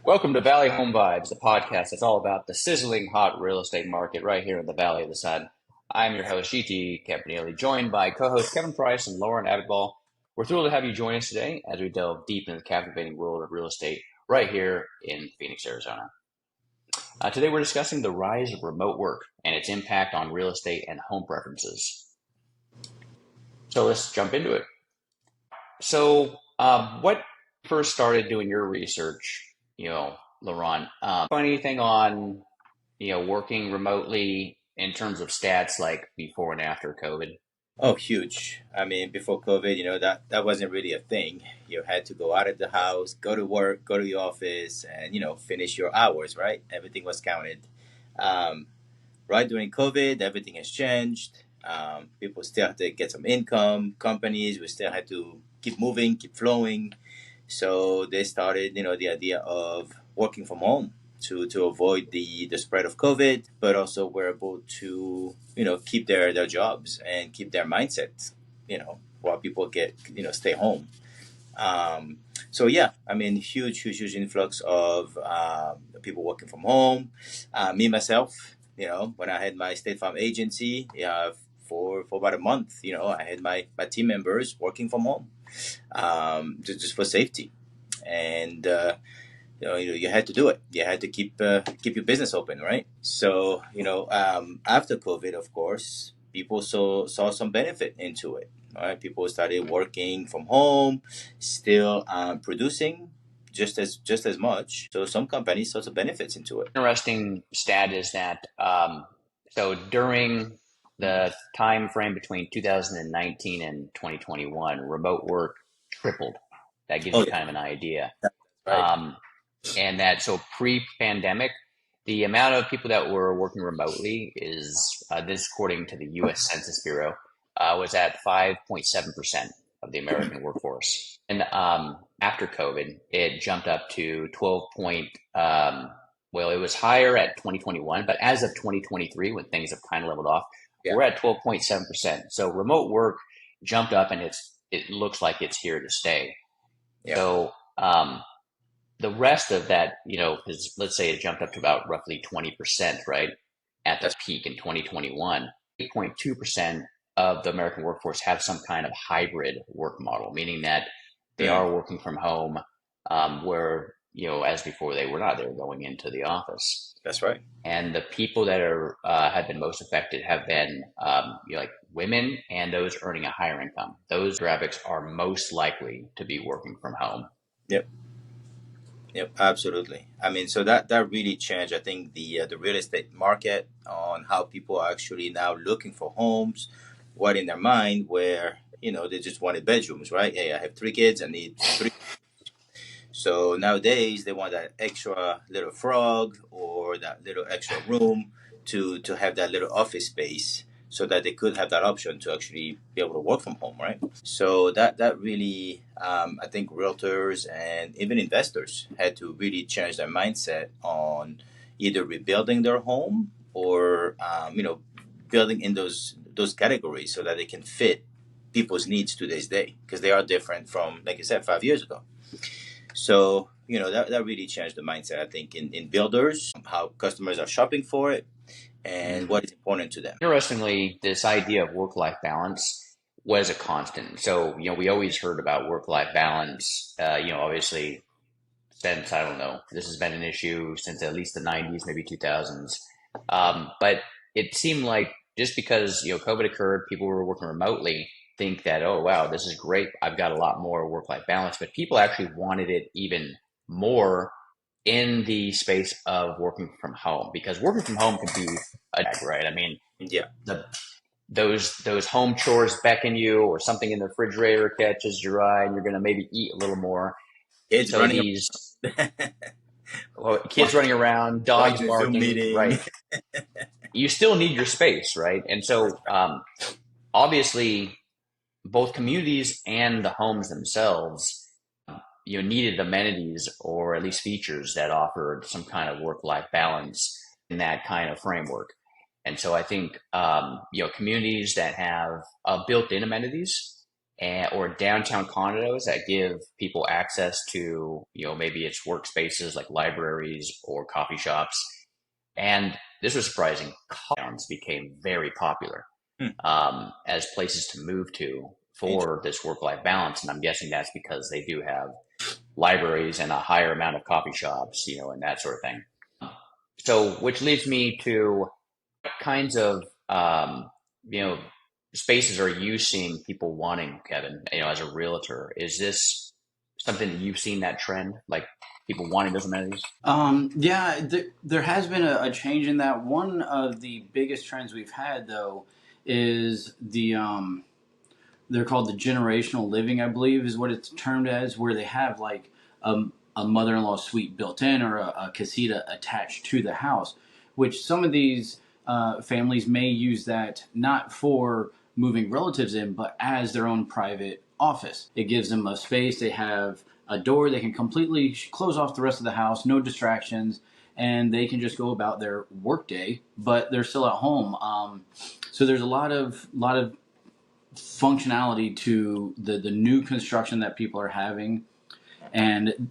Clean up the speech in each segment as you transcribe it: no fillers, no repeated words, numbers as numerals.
Welcome to Valley Home Vibes, the podcast that's all about the sizzling hot real estate market right here in the Valley of the Sun. I'm your host, GT Campanile, joined by co-hosts Kevin Price and Lauren Abitbol. We're thrilled to have you join us today as we delve deep into the captivating world of real estate right here in Phoenix, Arizona. Today we're discussing the rise of remote work and its impact on real estate and home preferences. So let's jump into it. So what first started doing your research, Laurent, find anything on, working remotely in terms of stats like before and after COVID? Oh, huge. I mean, before COVID, that wasn't really a thing. You had to go out of the house, go to work, go to the office, and, finish your hours, right? Everything was counted. Um, right during COVID, everything has changed. People still have to get some income. Companies, we still had to keep moving, keep flowing. So they started, the idea of working from home to avoid the spread of COVID, but also were able to, keep their jobs and keep their mindsets, while people stay home. So yeah, I mean, huge influx of people working from home. Me myself, when I had my State Farm agency, for about a month, I had my team members working from home, just for safety, and you had to do it. You had to keep your business open, right? So after COVID, of course, people saw some benefit into it. All right, people started working from home, still producing just as much. So some companies saw some benefits into it. Interesting stat is that so during the time frame between 2019 and 2021, remote work tripled. That gives Oh you yeah, kind of an idea. right. And that so pre-pandemic, the amount of people that were working remotely is this according to the U.S. Census Bureau was at 5.7% of the American workforce. And after COVID, it jumped up to 12 point. Well, it was higher at 2021, but as of 2023, when things have kind of leveled off, Yeah, we're at 12.7%. So remote work jumped up, and it looks like it's here to stay. yeah, So the rest of that, is let's say it jumped up to about roughly 20%, right, at the that's peak in 2021. 8.2% of the American workforce have some kind of hybrid work model, meaning that they mm, are working from home, where, as before they were not. They were going into the office. that's right. And the people that are have been most affected have been like women and those earning a higher income. Those graphics are most likely to be working from home. Yep. Yep, absolutely. I mean, so that really changed. I think the real estate market on how people are actually now looking for homes, what in their mind where they just wanted bedrooms, right? Hey, I have three kids, I need three. So nowadays they want that extra little frog or that little extra room to have that little office space so that they could have that option to actually be able to work from home, right? So that really, I think realtors and even investors had to really change their mindset on either rebuilding their home or building in those categories so that they can fit people's needs to this day because they are different from, like I said, 5 years ago. So, that really changed the mindset, I think, in builders, how customers are shopping for it and what is important to them. Interestingly, this idea of work-life balance was a constant. So, we always heard about work-life balance, obviously since, I don't know, this has been an issue since at least the 90s, maybe 2000s. But it seemed like just because, COVID occurred, people were working remotely, think that, oh, wow, this is great. I've got a lot more work-life balance. But people actually wanted it even more in the space of working from home, because working from home can be a drag, right? I mean, Yeah. the those home chores beckon you, or something in the refrigerator catches your eye, and you're going to maybe eat a little more. Kids So running these kids while, running around, while dogs you're in Zoom barking, meeting. right? You still need your space, right? And so, obviously, both communities and the homes themselves, needed amenities or at least features that offered some kind of work-life balance in that kind of framework. And so I think communities that have built-in amenities or downtown condos that give people access to maybe it's workspaces like libraries or coffee shops. And this was surprising. Towns became very popular Hmm. as places to move to Interesting. for this work-life balance. And I'm guessing that's because they do have libraries and a higher amount of coffee shops, and that sort of thing. So, which leads me to what kinds of you know spaces are you seeing people wanting, Kevin? As a realtor, is this something that you've seen that trend, like people wanting those amenities? Yeah, there has been a change in that. One of the biggest trends we've had, though, is they're called the generational living, I believe, is what it's termed as, where they have like a mother-in-law suite built in or a casita attached to the house, which some of these families may use that not for moving relatives in, but as their own private office. It gives them a space. They have a door. They can completely close off the rest of the house, no distractions, and they can just go about their workday, but they're still at home. So there's a lot of functionality to the new construction that people are having, and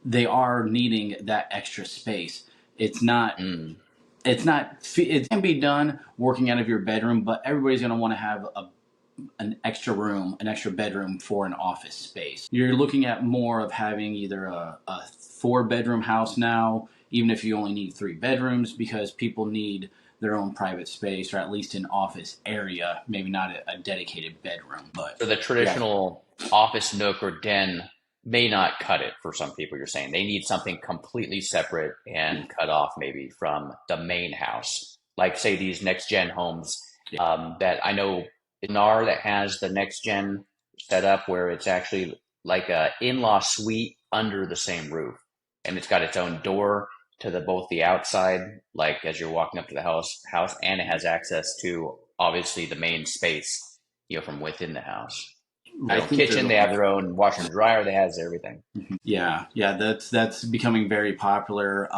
they are needing that extra space. It's not Mm. it's not it can be done working out of your bedroom, but everybody's going to want to have an extra room, an extra bedroom for an office space. You're looking at more of having either a 4-bedroom house now, even if you only need 3 bedrooms, because people need their own private space or at least an office area, maybe not a dedicated bedroom. But So the yeah, traditional office nook or den may not cut it for some people. You're saying they need something completely separate and cut off maybe from the main house, like say these next gen homes yeah, that I know NAR that has the next gen set up where it's actually like a in-law suite under the same roof, and it's got its own door to the both the outside, like as you're walking up to the house, and it has access to obviously the main space, from within the house. I Their own think they're kitchen, they looking have for. their own washer and dryer, they has everything. Yeah, yeah, that's becoming very popular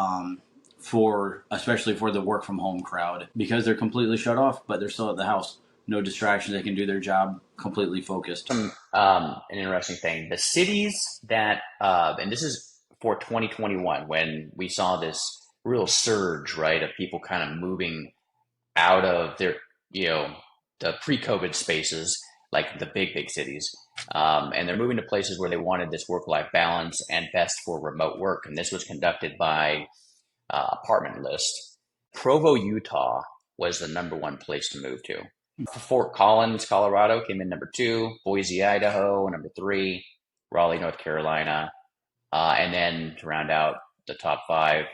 for especially for the work from home crowd because they're completely shut off, but they're still at the house. No distractions. They can do their job completely focused. An interesting thing. The cities that, and this is for 2021 when we saw this real surge, right, of people kind of moving out of their, you know, the pre-COVID spaces, like the big cities, and they're moving to places where they wanted this work-life balance and best for remote work. And this was conducted by Apartment List. Provo, Utah was the number one place to move to. Fort Collins, Colorado came in number two. Boise, Idaho, number three. Raleigh, North Carolina. And then to round out the top five,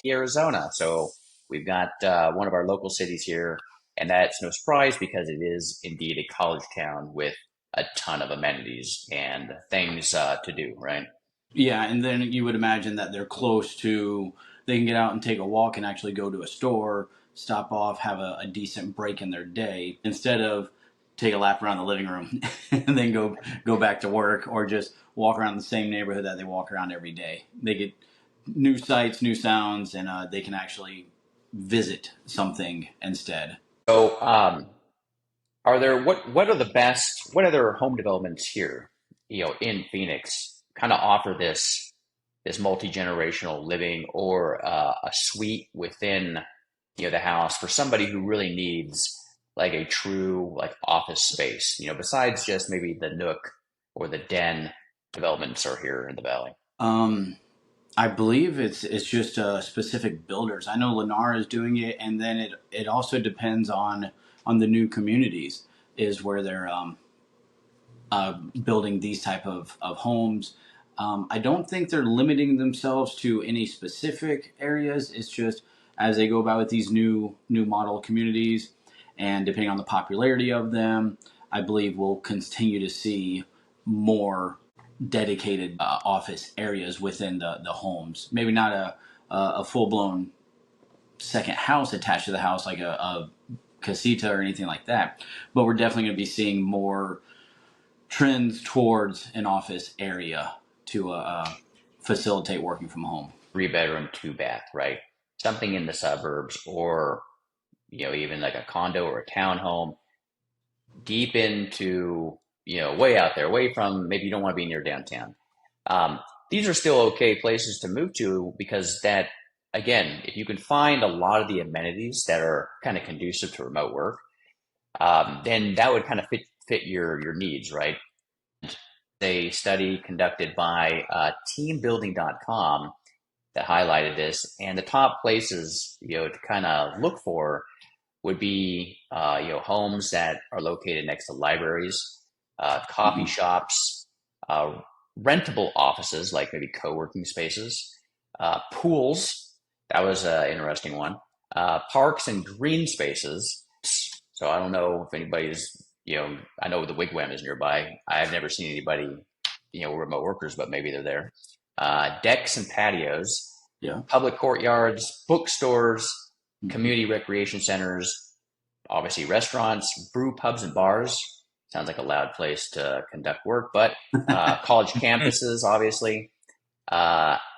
Arizona. So we've got one of our local cities here, and that's no surprise because it is indeed a college town with a ton of amenities and things to do, right? Yeah, and then you would imagine that they're close to. They can get out and take a walk and actually go to a store, stop off, have a decent break in their day instead of take a lap around the living room and then go back to work or just walk around the same neighborhood that they walk around every day. They get new sights, new sounds, and they can actually visit something instead. So, are there what are the best? What other home developments here, in Phoenix, kind of offer this multi generational living or a suite within the house for somebody who really needs like a true like office space, besides just maybe the nook or the den developments are here in the valley. Um, I believe it's just specific builders. I know Lennar is doing it, and then it also depends on the new communities is where they're building these type of homes. I don't think they're limiting themselves to any specific areas. It's just as they go about with these new model communities, and depending on the popularity of them, I believe we'll continue to see more dedicated office areas within the homes. Maybe not a full blown second house attached to the house like a casita or anything like that, but we're definitely going to be seeing more trends towards an office area to facilitate working from home. 3 bedroom, 2 bath, right? Something in the suburbs or even like a condo or a townhome, deep into, way out there, away from, maybe you don't want to be near downtown. These are still okay places to move to because that, again, if you can find a lot of the amenities that are kind of conducive to remote work, then that would kind of fit your needs, right? A study conducted by teambuilding.com that highlighted this, and the top places to kind of look for would be homes that are located next to libraries, coffee shops, rentable offices like maybe co-working spaces, pools. That was an interesting one. Parks and green spaces. So I don't know if anybody's, I know the Wigwam is nearby. I've never seen anybody, remote workers, but maybe they're there. Decks and patios, Yeah. public courtyards, bookstores, community recreation centers, obviously restaurants, brew pubs and bars. Sounds like a loud place to conduct work, but college campuses, obviously,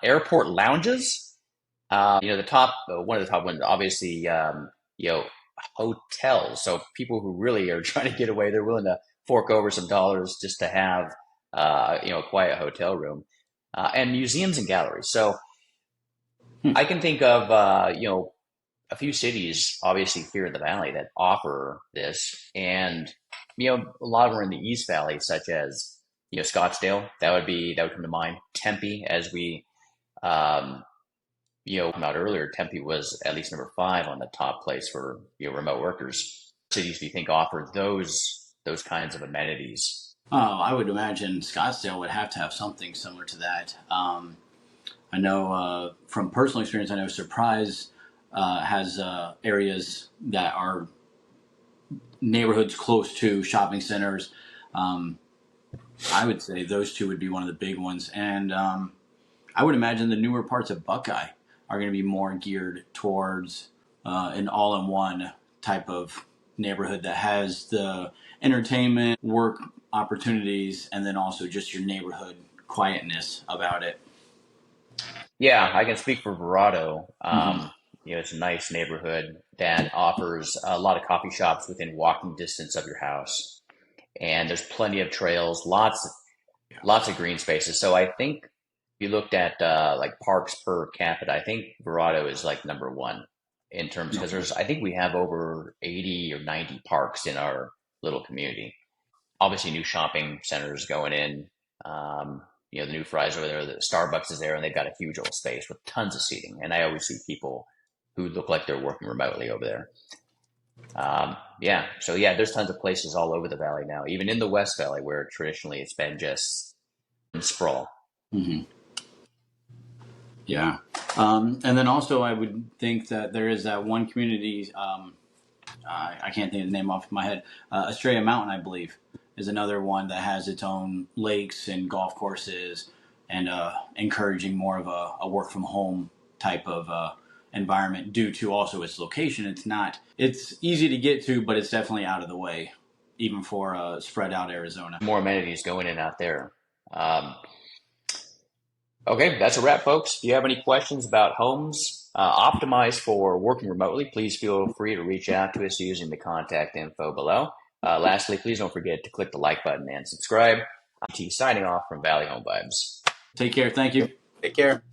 airport lounges. The top, one of the top ones, obviously, hotels. So people who really are trying to get away, they're willing to fork over some dollars just to have, a quiet hotel room, and museums and galleries. So I can think of, a few cities, obviously here in the Valley, that offer this, and a lot of them are in the East Valley, such as Scottsdale. That would come to mind. Tempe, as we about earlier, Tempe was at least number 5 on the top place for remote workers. Cities, do you think, offer those kinds of amenities? Oh, I would imagine Scottsdale would have to have something similar to that. I know from personal experience, I know Surprise has areas that are neighborhoods close to shopping centers. I would say those two would be one of the big ones. And I would imagine the newer parts of Buckeye are going to be more geared towards an all-in-one type of neighborhood that has the entertainment, work opportunities, and then also just your neighborhood quietness about it. Yeah, I can speak for Verado. It's a nice neighborhood that offers a lot of coffee shops within walking distance of your house, and there's plenty of trails, lots of green spaces. So I think if you looked at like parks per capita, I think Verado is like number 1 in terms, because I think we have over 80 or 90 parks in our little community. Obviously, new shopping centers going in. The new Fry's over there, the Starbucks is there, and they've got a huge old space with tons of seating. And I always see people who look like they're working remotely over there. So there's tons of places all over the Valley now, even in the West Valley, where traditionally it's been just sprawl. Mm-hmm. Yeah. And then also I would think that there is that one community, I can't think of the name off my head, Estrella Mountain, I believe, is another one that has its own lakes and golf courses, and encouraging more of a work from home type of environment due to also its location. It's easy to get to, but it's definitely out of the way, even for spread out Arizona. More amenities going in out there. Okay, that's a wrap, folks. If you have any questions about homes optimized for working remotely, please feel free to reach out to us using the contact info below. Lastly, please don't forget to click the like button and subscribe. I'm T signing off from Valley Home Vibes. Take care. Thank you. Take care.